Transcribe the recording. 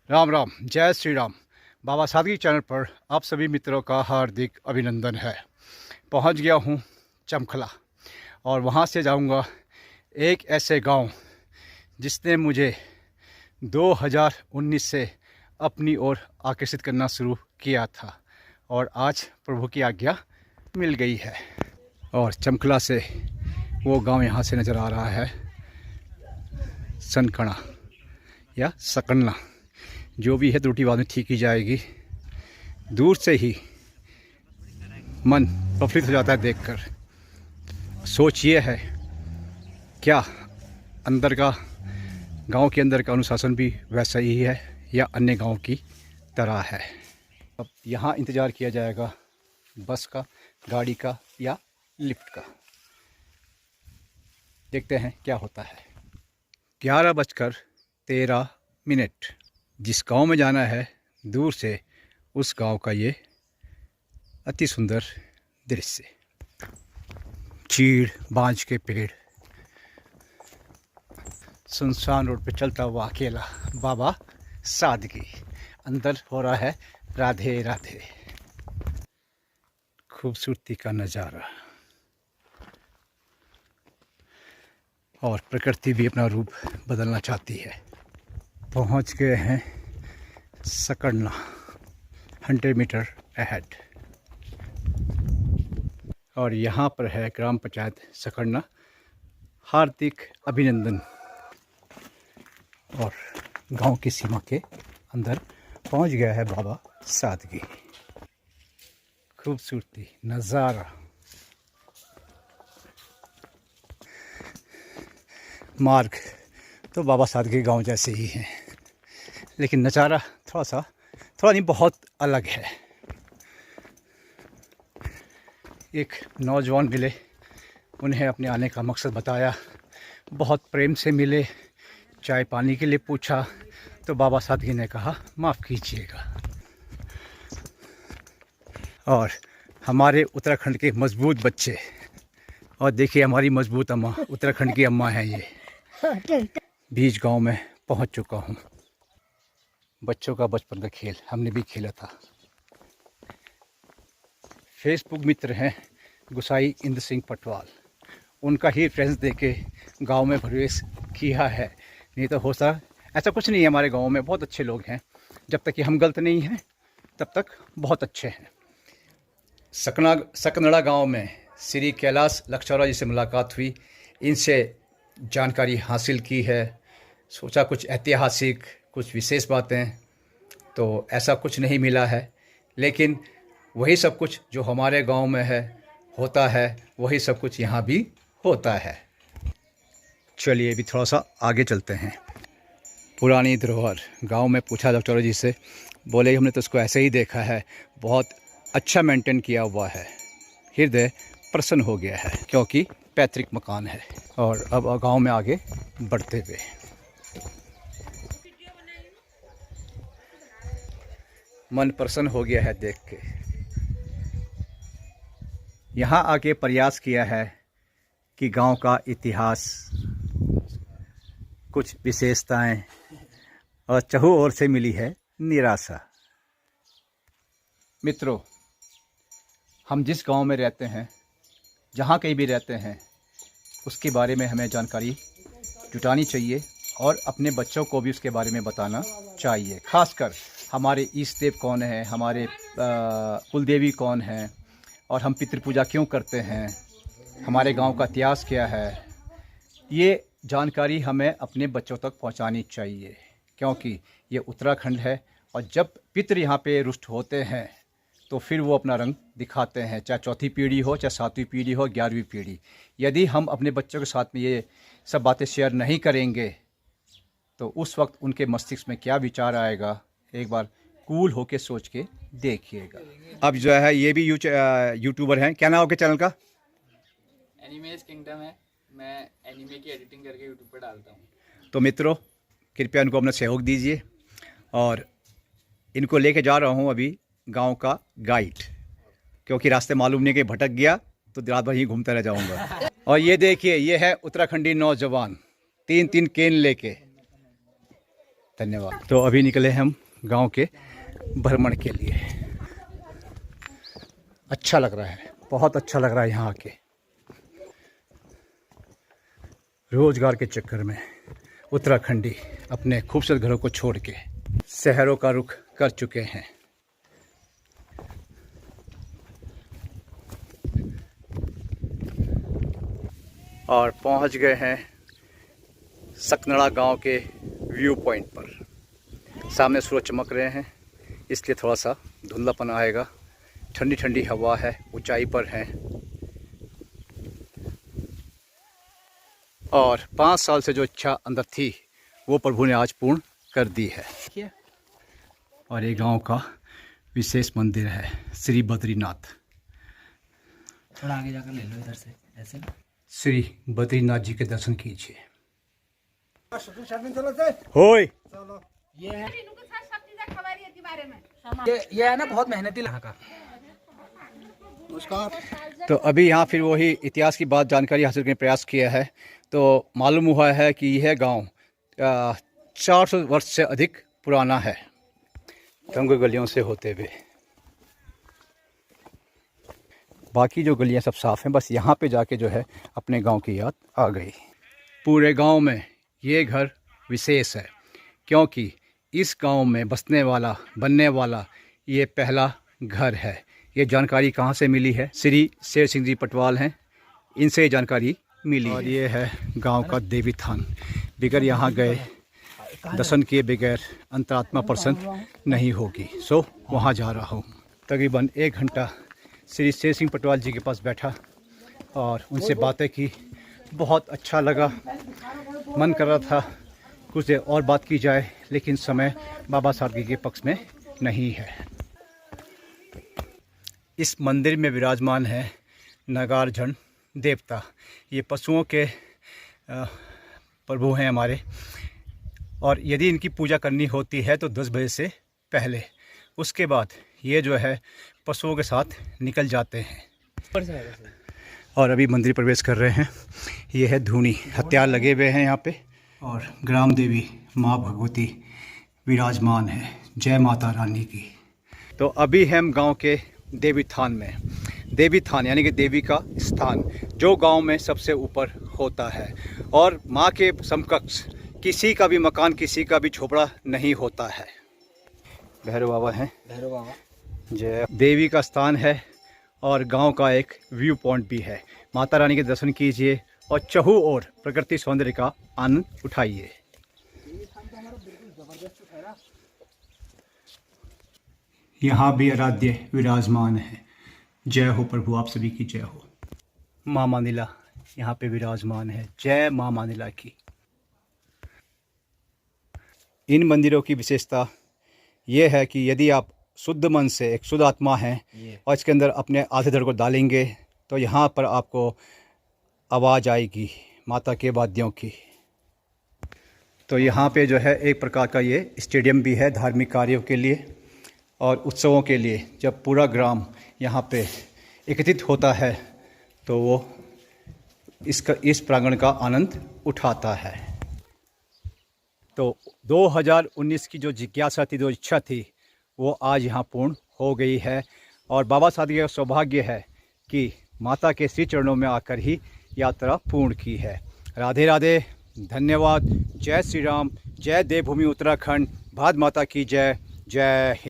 राम राम, जय श्री राम। बाबा सादगी चैनल पर आप सभी मित्रों का हार्दिक अभिनंदन है। पहुंच गया हूं चमखला और वहां से जाऊंगा एक ऐसे गांव जिसने मुझे 2019 से अपनी ओर आकर्षित करना शुरू किया था और आज प्रभु की आज्ञा मिल गई है। और चमखला से वो गांव यहां से नज़र आ रहा है, सनकणा या सकन्ना, जो भी है त्रुटि बाद में ठीक की जाएगी। दूर से ही मन प्रफुल्लित हो जाता है देखकर। सोच ये है, क्या अंदर का गांव के अंदर का अनुशासन भी वैसा ही है या अन्य गांव की तरह है। अब यहाँ इंतज़ार किया जाएगा बस का, गाड़ी का या लिफ्ट का। देखते हैं क्या होता है। 11:13। जिस गांव में जाना है, दूर से उस गांव का ये अति सुंदर दृश्य। चीड़, बांज के पेड़, सुनसान रोड पे चलता हुआ अकेला बाबा सादगी। अंदर हो रहा है राधे राधे। खूबसूरती का नज़ारा और प्रकृति भी अपना रूप बदलना चाहती है। पहुंच गए हैं सकन्ना, 100 मीटर अहेड। और यहाँ पर है ग्राम पंचायत सकन्ना। हार्दिक अभिनंदन। और गांव की सीमा के अंदर पहुंच गया है बाबा सादगी। खूबसूरती नज़ारा, मार्ग तो बाबा सादगी गांव जैसे ही हैं, लेकिन नज़ारा थोड़ा नहीं बहुत अलग है। एक नौजवान मिले, उन्हें अपने आने का मकसद बताया, बहुत प्रेम से मिले, चाय पानी के लिए पूछा तो बाबा सादगी ने कहा माफ़ कीजिएगा। और हमारे उत्तराखंड के मजबूत बच्चे, और देखिए हमारी मजबूत अम्मा, उत्तराखंड की अम्मा हैं ये। बीच गांव में पहुंच चुका हूं। बच्चों का बचपन का खेल हमने भी खेला था। फेसबुक मित्र हैं गुसाई इंद्र सिंह पटवाल, उनका ही रेफरेंस देके गांव में प्रवेश किया है। नहीं तो हो सकता ऐसा कुछ नहीं है। हमारे गांव में बहुत अच्छे लोग हैं, जब तक कि हम गलत नहीं हैं तब तक बहुत अच्छे हैं। सकनड़ा गांव में श्री कैलाश लक्षौरा जी से मुलाकात हुई, इनसे जानकारी हासिल की है। सोचा कुछ ऐतिहासिक, कुछ विशेष बातें, तो ऐसा कुछ नहीं मिला है, लेकिन वही सब कुछ जो हमारे गांव में है, होता है, वही सब कुछ यहाँ भी होता है। चलिए अभी थोड़ा सा आगे चलते हैं। पुरानी धरोहर गांव में पूछा डॉक्टर जी से, बोले हमने तो उसको ऐसे ही देखा है, बहुत अच्छा मेंटेन किया हुआ है। हृदय प्रसन्न हो गया है क्योंकि पैतृक मकान है। और अब गांव में आगे बढ़ते हुए मन प्रसन्न हो गया है देख के। यहाँ आके प्रयास किया है कि गांव का इतिहास, कुछ विशेषताएं, और चहु ओर से मिली है निराशा। मित्रों, हम जिस गांव में रहते हैं, जहाँ कहीं भी रहते हैं, उसके बारे में हमें जानकारी जुटानी चाहिए और अपने बच्चों को भी उसके बारे में बताना चाहिए। खासकर हमारे इष्ट देव कौन है, हमारे कुलदेवी कौन है, और हम पितृपूजा क्यों करते हैं, हमारे गांव का इतिहास क्या है, ये जानकारी हमें अपने बच्चों तक पहुंचानी चाहिए। क्योंकि ये उत्तराखंड है और जब पितृ यहाँ पे रुष्ट होते हैं तो फिर वो अपना रंग दिखाते हैं, चाहे चौथी पीढ़ी हो, चाहे 7वीं पीढ़ी हो, 11वीं पीढ़ी। यदि हम अपने बच्चों के साथ में ये सब बातें शेयर नहीं करेंगे तो उस वक्त उनके मस्तिष्क में क्या विचार आएगा, एक बार कूल होके सोच के देखिएगा। अब जो है ये भी यूट्यूबर हैं, क्या नाम है आपके चैनल का? एनिमेज किंगडम है। मैं एनिमे की एडिटिंग करके यूट्यूब पर डालता हूँ। तो मित्रों, कृपया इनको अपना सहयोग दीजिए। और इनको लेके जा रहा हूँ अभी गांव का गाइड, क्योंकि रास्ते मालूम नहीं कि भटक गया तो रात भर ही घूमता रह जाऊंगा। और ये देखिए, ये है उत्तराखंडी नौजवान, 3 केन लेके। धन्यवाद। तो अभी निकले हम गांव के भ्रमण के लिए। अच्छा लग रहा है, बहुत अच्छा लग रहा है यहाँ आके। रोजगार के चक्कर में उत्तराखंडी अपने खूबसूरत घरों को छोड़ के शहरों का रुख कर चुके हैं। और पहुंच गए हैं सकनड़ा गांव के व्यू पॉइंट पर। सामने सूरज चमक रहे हैं, इसलिए थोड़ा सा धुंधलापन आएगा। ठंडी ठंडी हवा है, ऊंचाई पर है। और 5 साल से जो इच्छा अंदर थी वो प्रभु ने आज पूर्ण कर दी है। और ये गांव का विशेष मंदिर है श्री बद्रीनाथ। थोड़ा आगे जाकर ले लो इधर से, ऐसे श्री बद्रीनाथ जी के दर्शन कीजिए। होय ये है ना, बहुत मेहनती यहाँ का। तो अभी यहाँ फिर वही इतिहास की बात जानकारी हासिल करने का प्रयास किया है। तो मालूम हुआ है कि यह गांव 400 वर्ष से अधिक पुराना है, तंग गलियों से होते हुए। बाकी जो गलियां सब साफ़ हैं, बस यहाँ पे जाके जो है अपने गांव की याद आ गई। पूरे गांव में ये घर विशेष है, क्योंकि इस गांव में बनने वाला ये पहला घर है। ये जानकारी कहाँ से मिली है? श्री शेर सिंह जी पटवाल हैं, इनसे ये जानकारी मिली। और ये है गांव का देवी थान। बगैर यहाँ गए, दर्शन किए बगैर अंतरात्मा प्रसन्न नहीं होगी। सो वहाँ जा रहा हूँ। तकरीबन 1 घंटा श्री शेर सिंह पटवाल जी के पास बैठा और उनसे बातें की। बहुत अच्छा लगा। मन कर रहा था कुछ देर और बात की जाए, लेकिन समय बाबा सादगी के पक्ष में नहीं है। इस मंदिर में विराजमान है नागार्जुन देवता। ये पशुओं के प्रभु हैं हमारे। और यदि इनकी पूजा करनी होती है तो 10 बजे से पहले, उसके बाद ये जो है पशुओं के साथ निकल जाते हैं। और अभी मंदिर प्रवेश कर रहे हैं। ये है धूनी, हथियार लगे हुए हैं यहाँ पे। और ग्राम देवी माँ भगवती विराजमान है। जय माता रानी की। तो अभी हम गांव के देवी थान में। देवी थान यानी कि देवी का स्थान, जो गांव में सबसे ऊपर होता है। और माँ के समकक्ष किसी का भी मकान, किसी का भी झोपड़ा नहीं होता है। भैरव बाबा हैं। भैरव बाबा जय। देवी का स्थान है और गांव का एक व्यू पॉइंट भी है। माता रानी के दर्शन कीजिए और चहु और प्रकृति सौंदर्य का आनंद उठाइए। यहाँ भी आराध्य विराजमान है। जय हो प्रभु, आप सभी की जय हो। माँ मानिला यहाँ पे विराजमान है। जय माँ मानिला की। इन मंदिरों की विशेषता ये है कि यदि आप शुद्ध मन से, एक शुद्ध आत्मा हैं और इसके अंदर अपने आधे धड़ को डालेंगे तो यहाँ पर आपको आवाज़ आएगी माता के वाद्यों की। तो यहाँ पे जो है एक प्रकार का ये स्टेडियम भी है धार्मिक कार्यों के लिए और उत्सवों के लिए। जब पूरा ग्राम यहाँ पे एकत्रित होता है तो वो इस प्रांगण का आनंद उठाता है। तो 2019 की जो जिज्ञासा थी, जो इच्छा थी, वो आज यहाँ पूर्ण हो गई है। और बाबा सादगी का सौभाग्य है कि माता के श्री चरणों में आकर ही यात्रा पूर्ण की है। राधे राधे, धन्यवाद। जय श्री राम, जय देवभूमि उत्तराखंड, भारत माता की जय। जय हिंद।